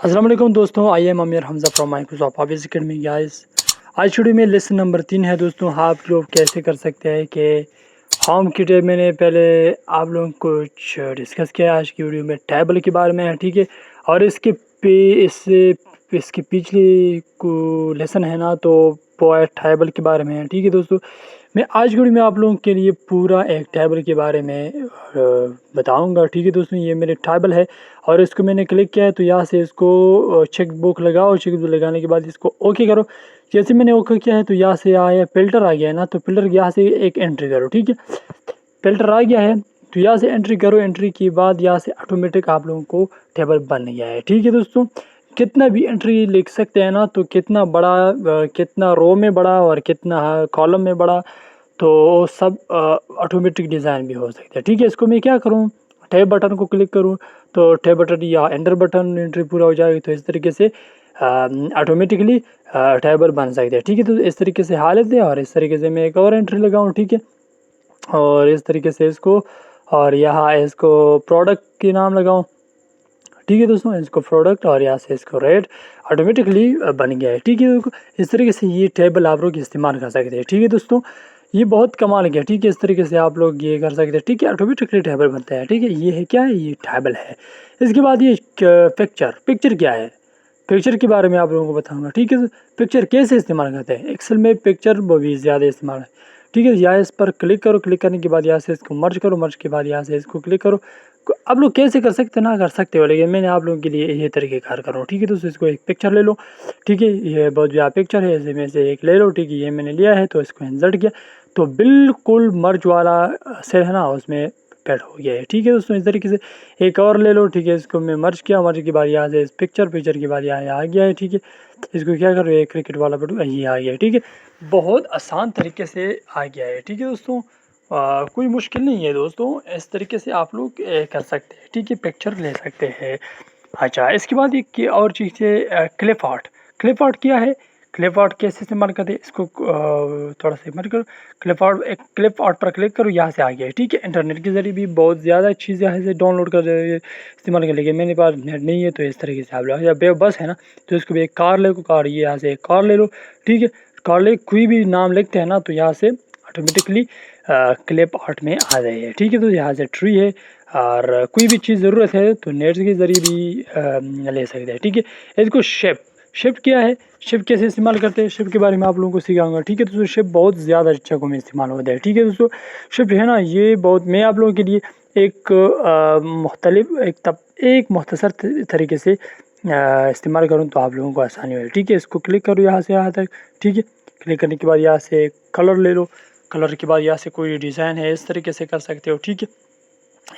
अस्सलाम वालेकुम दोस्तों, I am Amir Hamza from Microsoft office academy guys. आज वीडियो में लेसन नंबर 3 है दोस्तों। आप लोग कैसे कर सकते हैं कि होम किट मैंने पहले आप लोगों को कुछ डिस्कस किया। आज की वीडियो में टेबल के बारे में है, ठीक है। और इसके पिछले को लेसन है ना, तो वो टेबल के बारे में है, ठीक है दोस्तों। मैं आज की वीडियो में आप लोगों के लिए पूरा एक टेबल के बारे में बताऊंगा, ठीक है दोस्तों। ये मेरे टेबल है और इसको मैंने क्लिक किया है, तो यहाँ से इसको चेक बुक लगाओ। चेक बुक लगाने के बाद इसको ओके करो। जैसे मैंने ओके किया है तो यहाँ से आया फिल्टर आ गया है ना, तो फिल्टर यहाँ से एक एंट्री करो, ठीक है। फिल्टर आ गया है तो यहाँ से एंट्री करो। एंट्री के बाद यहाँ से ऑटोमेटिक आप लोगों को टेबल बन गया है, ठीक है दोस्तों। कितना भी एंट्री लिख सकते हैं ना, तो कितना बड़ा कितना रो में बड़ा और कितना कॉलम में बड़ा, तो सब ऑटोमेटिक डिज़ाइन भी हो सकता है, ठीक है। इसको मैं क्या करूँ, टैब बटन को क्लिक करूँ तो टैब बटन या एंटर बटन एंट्री पूरा हो जाएगी। तो इस तरीके से ऑटोमेटिकली टेबल बन सकते हैं, ठीक है। तो इस तरीके से हालत है और इस तरीके से मैं एक और एंट्री लगाऊँ, ठीक है। और इस तरीके से इसको और यहाँ इसको प्रोडक्ट के नाम लगाऊँ, ठीक है दोस्तों। इसको प्रोडक्ट और यहाँ से इसको रेट ऑटोमेटिकली बन गया है, ठीक है। इस तरीके से ये टेबल आप लोग इस्तेमाल कर सकते हैं, ठीक है दोस्तों। ये बहुत कमाल गया, ठीक है। इस तरीके से आप लोग ये कर सकते हैं, ठीक है। ऑटोमेटिकली टेबल बनता है, ठीक है। ये है क्या है, ये टेबल है। इसके बाद ये पिक्चर क्या है, पिक्चर के बारे में आप लोगों को बताऊंगा, ठीक है। पिक्चर कैसे इस्तेमाल करते हैं, एक्सेल में पिक्चर भी ज़्यादा इस्तेमाल है, ठीक है। यहाँ इस पर क्लिक करो। क्लिक करने के बाद यहाँ से इसको मर्ज करो। मर्ज के बाद यहाँ से इसको क्लिक करो। आप लोग कैसे कर सकते हैं ना कर सकते हो, लेकिन मैंने आप लोगों के लिए ये तरीके कार कर रहा हूँ, ठीक है। तो इसको एक पिक्चर ले लो, ठीक है। ये बहुत बड़ा पिक्चर है, इसमें से एक ले लो, ठीक है। ये मैंने लिया है तो इसको इंसर्ट किया तो बिल्कुल मर्ज वाला सेल है ना उसमें पेड हो गया है, ठीक है दोस्तों। इस तरीके से एक और ले लो, ठीक है। इसको मैं मर्ज किया। मर्ज के बाद यहाँ से इस पिक्चर के बाद यहाँ आ गया है, ठीक है। इसको क्या करो, एक क्रिकेट वाला बटन ये आ गया है, ठीक है। बहुत आसान तरीके से आ गया है, ठीक है दोस्तों। कोई मुश्किल नहीं है दोस्तों। इस तरीके से आप लोग कर सकते हैं, ठीक है। पिक्चर ले सकते हैं। अच्छा, इसके बाद एक और चीज़ है क्लिप आर्ट। क्लिप आर्ट क्या है, क्लिप आर्ट कैसे इस्तेमाल करते हैं, इसको थोड़ा सा मत करो। क्लिप आर्ट पर क्लिक करो, यहाँ से आ गया है, ठीक है। इंटरनेट के ज़रिए भी बहुत ज़्यादा चीज़ें हैं डाउनलोड कर इस्तेमाल कर, लेकिन मेरे पास नेट नहीं है। तो इस तरीके से आप लोग या बस है ना, तो इसको भी एक कार ले कार, ये यहाँ से एक कार ले लो, ठीक है। कार ले कोई भी नाम लिखते हैं ना, तो यहाँ से ऑटोमेटिकली क्लिप आर्ट में आ जाइए, ठीक है। तो यहाँ से ट्री है और कोई भी चीज़ ज़रूरत है तो नेट के ज़रिए भी ले सकते हैं, ठीक है। इसको शेप क्या है, शेप कैसे इस्तेमाल करते हैं, शेप के बारे में आप लोगों को सिखाऊंगा, ठीक है दोस्तों। शेप बहुत ज़्यादा जगहों में इस्तेमाल होता है, ठीक है दोस्तों। शेप है ना, ये बहुत मैं आप लोगों के लिए एक एक मुख्तसर तरीके से इस्तेमाल करूँ तो आप लोगों को आसानी हो, ठीक है। इसको क्लिक करो यहाँ से यहाँ तक, ठीक है। क्लिक करने के बाद यहाँ से कलर ले लो। कलर के बाद यहाँ से कोई डिज़ाइन है इस तरीके से कर सकते हो, ठीक है।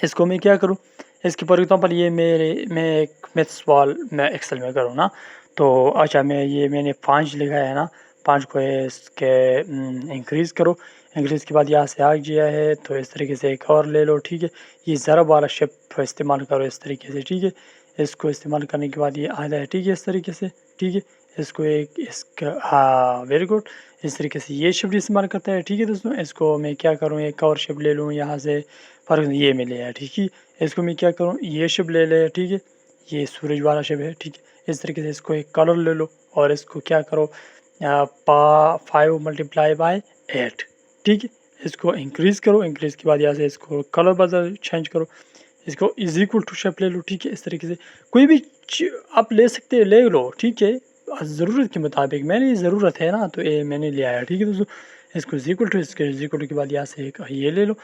इसको मैं क्या करूँ, इसके फॉर एग्ज़ाम्पल ये मैं एक मैथ्स वाल मैं एक्सेल में करूँ ना, तो अच्छा मैंने 5 लिखा है ना, 5 को इसके इंक्रीज़ करो। इंक्रीज़ के बाद यहाँ से आ गया है, तो इस तरीके से एक और ले लो, ठीक है। ये ज़रा वाला शेप इस्तेमाल करो इस तरीके से, ठीक है। इसको इस्तेमाल करने के बाद ये आ जाए, ठीक है, इस तरीके से, ठीक है। इसको एक इसका हाँ वेरी गुड। इस तरीके से ये शेप इस्तेमाल करता है, ठीक है दोस्तों। इसको मैं क्या करूँ, एक और शेप ले लूँ यहाँ से, फॉर ये मिले है, ठीक है। इसको मैं क्या करूँ, ये शेप ले ले, ठीक है। ये सूरज वाला शेप है, ठीक है। इस तरीके से इसको एक कलर ले लो और इसको क्या करो 5 मल्टीप्लाई बाय 8, ठीक है। इसको इंक्रीज़ करो। इंक्रीज़ के बाद यहाँ से इसको कलर बदल चेंज करो। इसको इज इक्वल टू शेप ले लो, ठीक है। इस तरीके से कोई भी आप ले सकते हैं, ले लो, ठीक है, ज़रूरत के मुताबिक। मैंने ज़रूरत है ना तो ये मैंने ले आया, ठीक है दोस्तों। इसको इज इक्वल टू इसके इज इक्वल टू के बाद यहाँ से एक ये ले लो,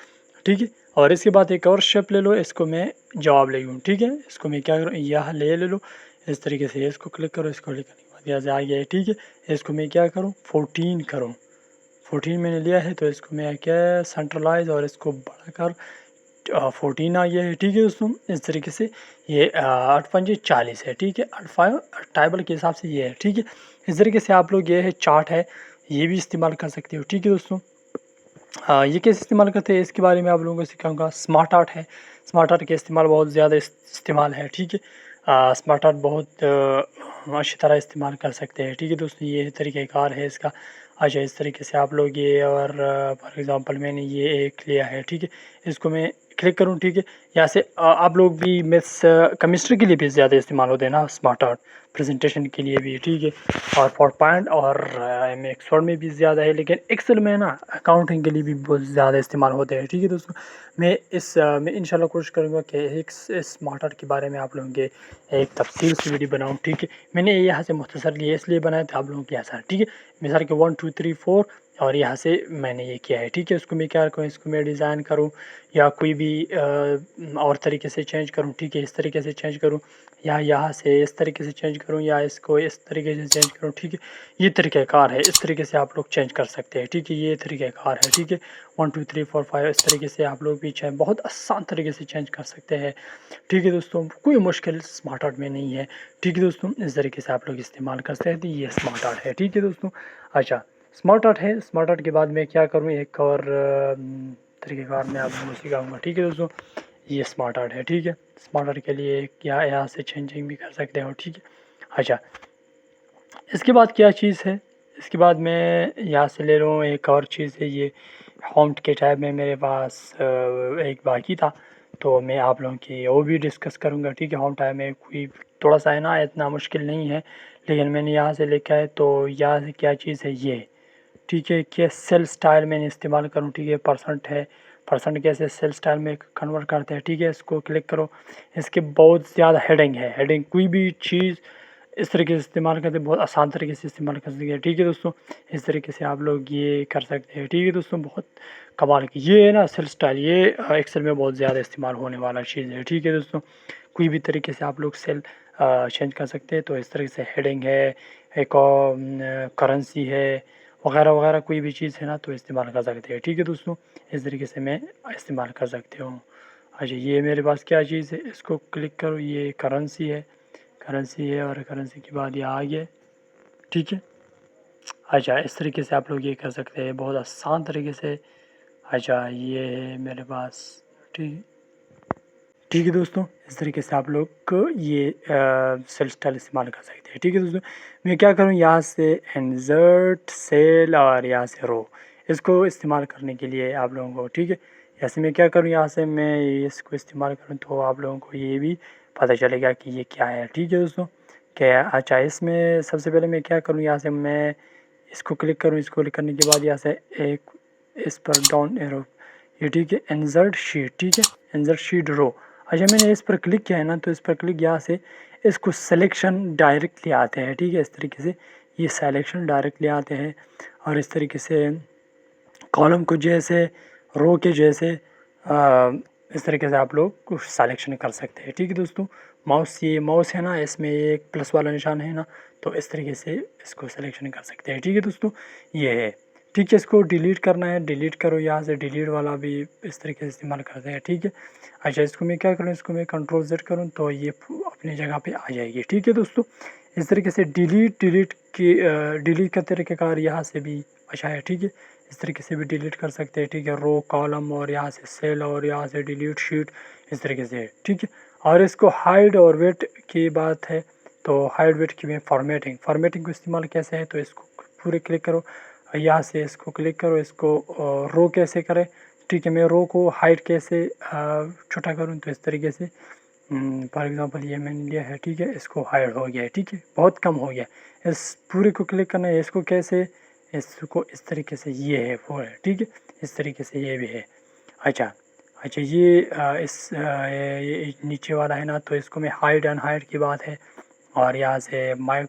ठीक है। और इसके बाद एक और शेप ले लो, इसको मैं जवाब ले लूँ, ठीक है। इसको मैं क्या करूँ, यहाँ ले लो इस तरीके से। इसको क्लिक करो। इसको क्लिक करने के बाद यहाँ से आ गया है, ठीक है। इसको मैं क्या करूँ 14 करूँ। 14 मैंने लिया है तो इसको मैं क्या सेंट्रलाइज और इसको बड़ा कर 14 आ गया है, ठीक है दोस्तों। इस तरीके से ये 8 पंजे 40 है, ठीक है। 8 टेबल के हिसाब से ये है, ठीक है। इस तरीके से आप लोग ये है चार्ट है, ये भी इस्तेमाल कर सकते हो, ठीक है दोस्तों। ये कैसे इस्तेमाल करते हैं इसके बारे में आप लोगों को सिखाऊंगा। स्मार्ट आर्ट है, स्मार्ट आर्ट का इस्तेमाल बहुत ज़्यादा इस्तेमाल है, ठीक है। स्मार्ट आर्ट बहुत अच्छी तरह इस्तेमाल कर सकते हैं, ठीक है दोस्तों। ये तरीक़ाकार है इसका। अच्छा, इस तरीके से आप लोग ये और फॉर एग्ज़ाम्पल मैंने ये एक लिया है, ठीक है। इसको मैं क्लिक करूँ, ठीक है। यहाँ से आप लोग भी मैथ्स केमिस्ट्री के लिए भी ज़्यादा इस्तेमाल होते हैं ना स्मार्ट आर्ट, प्रेजेंटेशन के लिए भी, ठीक है। और पावरपॉइंट और एम एस वर्ड में भी ज़्यादा है, लेकिन एक्सेल में ना अकाउंटिंग के लिए भी बहुत ज़्यादा इस्तेमाल होते हैं, ठीक है दोस्तों। मैं इंशाल्लाह कोशिश करूँगा कि एक स्मार्ट आर्ट के बारे में आप लोगों के एक तफसील से वीडियो बनाऊँ, ठीक है। मैंने यहाँ से मुख्तसर लिए इसलिए बनाया था आप लोगों के आसान, ठीक है। मिसाल के 1 2 3 4 और यहाँ से मैंने ये किया है, ठीक है। उसको मैं क्या करूँ, इसको मैं डिज़ाइन करूँ या कोई भी और तरीके से चेंज करूँ, ठीक है। इस तरीके से चेंज करूँ या यहाँ से इस तरीके से चेंज करूँ या इसको इस तरीके से चेंज करूँ, ठीक है। ये तरीक़ाकार है, इस तरीके से आप लोग चेंज कर सकते हैं, ठीक है। ये तरीक़ाकार है, ठीक है। 1 2 3 4 5 इस तरीके से आप लोग भी बहुत आसान तरीके से चेंज कर सकते हैं, ठीक है दोस्तों। कोई मुश्किल स्मार्ट आर्ट में नहीं है, ठीक है दोस्तों। इस तरीके से आप लोग इस्तेमाल कर सकते हैं, तो ये स्मार्ट आर्ट है, ठीक है दोस्तों। अच्छा, स्मार्ट आर्ट है। स्मार्ट आर्ट के बाद मैं क्या करूँ, एक और तरीक़ेकार मैं आप लोगों को सिखाऊँगा, ठीक है दोस्तों। ये स्मार्ट आर्ट है, ठीक है। स्मार्ट आर्ट के लिए क्या यहाँ से चेंजिंग भी कर सकते हो, ठीक है। अच्छा, इसके बाद क्या चीज़ है, इसके बाद मैं यहाँ से ले रहा हूँ एक और चीज़ है, ये होम के टैब में मेरे पास एक बाकी था, तो मैं आप लोगों की वो भी डिस्कस करूँगा, ठीक है। होम टैब में कोई थोड़ा सा है ना, इतना मुश्किल नहीं है, लेकिन मैंने यहाँ से लिखा है, तो यहाँ से क्या चीज़ है ये, ठीक है। कि सेल स्टाइल मैंने इस्तेमाल करूँ, ठीक है। परसेंट है, परसेंट कैसे सेल स्टाइल में कन्वर्ट करते हैं, ठीक है। इसको क्लिक करो। इसके बहुत ज़्यादा हेडिंग है, हेडिंग कोई भी चीज़ इस तरीके से इस्तेमाल करते हैं, बहुत आसान तरीके से इस्तेमाल कर सकते हैं, ठीक है दोस्तों। इस तरीके से आप लोग ये कर सकते हैं, ठीक है दोस्तों। बहुत कमाल की ये है ना सेल स्टाइल, ये एक्सेल में बहुत ज़्यादा इस्तेमाल होने वाला चीज़ है, ठीक है दोस्तों। कोई भी तरीके से आप लोग सेल चेंज कर सकते हैं, तो इस तरीके से हेडिंग है, एक और करेंसी है वगैरह वगैरह, कोई भी चीज़ है ना तो इस्तेमाल कर सकते हैं, ठीक है दोस्तों। इस तरीके से मैं इस्तेमाल कर सकते हूँ। अच्छा, ये मेरे पास क्या चीज़ है, इसको क्लिक करो, ये करेंसी है, करेंसी है और करेंसी के बाद ये आ गया, ठीक है। अच्छा, इस तरीके से आप लोग ये कर सकते हैं बहुत आसान तरीके से। अच्छा, ये है मेरे पास, ठीक ठीक है दोस्तों। इस तरीके से आप लोग को ये सेल स्टाइल इस्तेमाल कर सकते हैं, ठीक है दोस्तों। मैं क्या करूँ, यहाँ से इंसर्ट सेल और यहाँ से रो, इसको इस्तेमाल करने के लिए आप लोगों को, ठीक है। ऐसे मैं क्या करूँ, यहाँ से मैं इसको इस्तेमाल करूँ तो आप लोगों को ये भी पता चलेगा कि ये क्या है, ठीक है दोस्तों। क्या अच्छा, इसमें सबसे पहले मैं क्या करूँ, यहाँ से मैं इसको क्लिक करूँ। इसको क्लिक करने के बाद यहाँ से एक इस पर डाउन एरो, ये ठीक है। इंसर्ट शीट, ठीक है, इंसर्ट शीट रो। अच्छा, मैंने इस पर क्लिक किया है ना, तो इस पर क्लिक यहाँ से इसको सिलेक्शन डायरेक्टली आते हैं, ठीक है। इस तरीके से ये सिलेक्शन डायरेक्टली आते हैं और इस तरीके से कॉलम को जैसे रो के जैसे इस तरीके से आप लोग कुछ सिलेक्शन कर सकते हैं, ठीक है दोस्तों। माउस, ये माउस है ना, इसमें एक प्लस वाला निशान है ना, तो इस तरीके से इसको सिलेक्शन कर सकते हैं, ठीक है दोस्तों। ये है, ठीक है। इसको डिलीट करना है, डिलीट करो, यहाँ से डिलीट वाला भी इस तरीके से इस्तेमाल करते हैं, ठीक है। अच्छा, इसको मैं क्या करूँ, इसको मैं कंट्रोल Z करूँ तो ये अपनी जगह पे आ जाएगी, ठीक है दोस्तों। इस तरीके से डिलीट का तरीक़ाकार यहाँ से भी अच्छा है, ठीक है। इस तरीके से भी डिलीट कर सकते हैं, ठीक है। रो, कॉलम और यहाँ से सेल और यहाँ से डिलीट शीट, इस तरीके से, ठीक है। और इसको हाइड और वेट की बात है, तो हाइड वेट की में फॉर्मेटिंग को इस्तेमाल कैसे है, तो इसको पूरे क्लिक करो, यहाँ से इसको क्लिक करो, इसको रो कैसे करें, ठीक है। मैं रो को हाइड कैसे छोटा करूँ, तो इस तरीके से फॉर एग्ज़ाम्पल ये मैंने लिया है, ठीक है। इसको हाइड हो गया है, ठीक है, बहुत कम हो गया। इस पूरे को क्लिक करना है, इसको कैसे, इसको इस तरीके से ये है वो है, ठीक है। इस तरीके से ये भी है। अच्छा अच्छा, ये ये नीचे वाला है ना, तो इसको मैं हाइड अनहाइड की बात है और यहाँ से माइक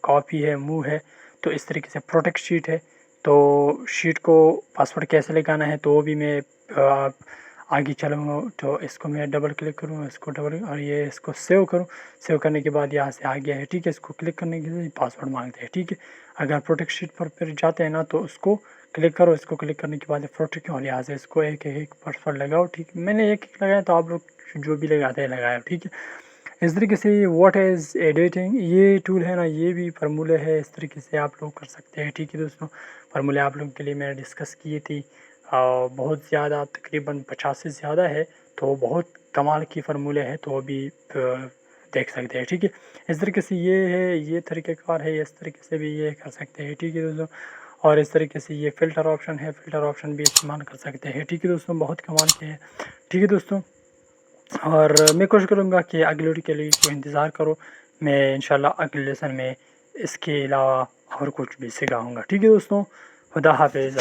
कॉपी है, मूव है, तो इस तरीके से प्रोटेक्ट शीट है, तो शीट को पासवर्ड कैसे लगाना है तो वो भी मैं आगे चलूँगा। तो इसको मैं डबल क्लिक करूँ, इसको डबल और ये इसको सेव करूँ। सेव करने के बाद यहाँ से आ गया है, ठीक है। इसको क्लिक करने के लिए पासवर्ड मांगते हैं, ठीक है। अगर प्रोटेक्ट शीट पर फिर जाते हैं ना, तो उसको क्लिक करो। इसको क्लिक करने के बाद प्रोटेक्ट और यहाँ से इसको एक एक पासवर्ड लगाओ, ठीक है। मैंने एक लगाया, तो आप लोग जो भी लगाते हैं लगाया, ठीक है। इस तरीके से व्हाट इज़ एडिटिंग, ये टूल है ना, ये भी फार्मूले है, इस तरीके से आप लोग कर सकते हैं, ठीक है दोस्तों। फार्मूले आप लोगों के लिए मैंने डिस्कस किए थे, बहुत ज़्यादा, तकरीबन 50 से ज़्यादा है, तो बहुत कमाल की फार्मूले हैं, तो अभी देख सकते हैं, ठीक है। इस तरीके से ये है, ये तरीक़ेकार है, इस तरीके से भी ये कर सकते हैं, ठीक है दोस्तों। और इस तरीके से ये फ़िल्टर ऑप्शन है, फ़िल्टर ऑप्शन भी इस्तेमाल कर सकते हैं। ठीक है दोस्तों, बहुत कमाल के हैं। ठीक है दोस्तों, और मैं कोशिश करूँगा कि अगली वीडियो के लिए कोई इंतज़ार करो। मैं इंशाल्लाह अगले लेसन में इसके अलावा और कुछ भी सिखाऊँगा। ठीक है दोस्तों, खुदा हाफ़िज़।